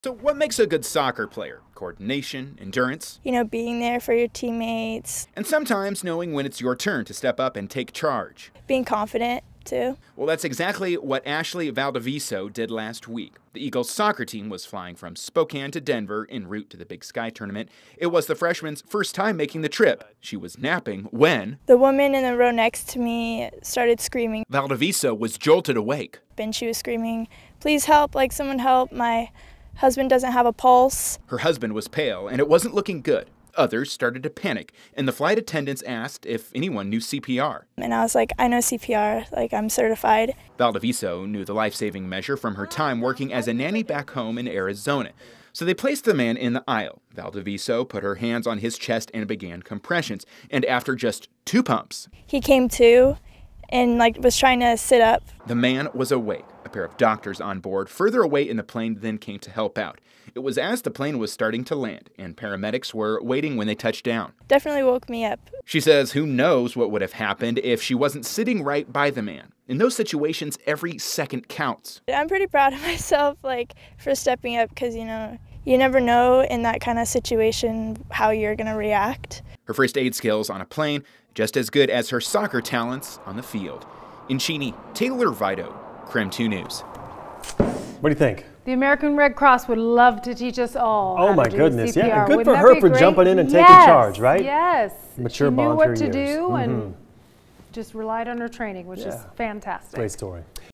So what makes a good soccer player? Coordination, endurance, You know, being there for your teammates, and sometimes knowing when it's your turn to step up and take charge. being confident too. Well, that's exactly what Ashley Valdivieso did last week. The Eagles soccer team was flying from Spokane to Denver en route to the Big Sky tournament. It was the freshman's first time making the trip. She was napping when The woman in the row next to me started screaming, Valdivieso was jolted awake. and she was screaming, "Please help, like someone help, my husband doesn't have a pulse." Her husband was pale, and it wasn't looking good. Others started to panic, and the flight attendants asked if anyone knew CPR. And I was like, "I know CPR, like I'm certified." Valdivieso knew the life-saving measure from her time working as a nanny back home in Arizona. So they placed the man in the aisle. Valdivieso put her hands on his chest and began compressions. And after just 2 pumps, He came to and like was trying to sit up. the man was awake. A pair of doctors on board further away in the plane then came to help out. It was as the plane was starting to land, and paramedics were waiting when they touched down. Definitely woke me up. She says who knows what would have happened if she wasn't sitting right by the man. In those situations, every second counts. I'm pretty proud of myself, like, for stepping up because, you know, you never know in that kind of situation how you're going to react. Her first aid skills on a plane, just as good as her soccer talents on the field. In Cheney, Taylor Vito, Creme 2 News. What do you think? The American Red Cross would love to teach us all. Oh how my to do goodness, CPR. yeah. And good Wouldn't for that her be for great? jumping in and taking Yes, charge, right? Yes. Mature she knew volunteer what to years. do and just relied on her training, which is fantastic. Great story.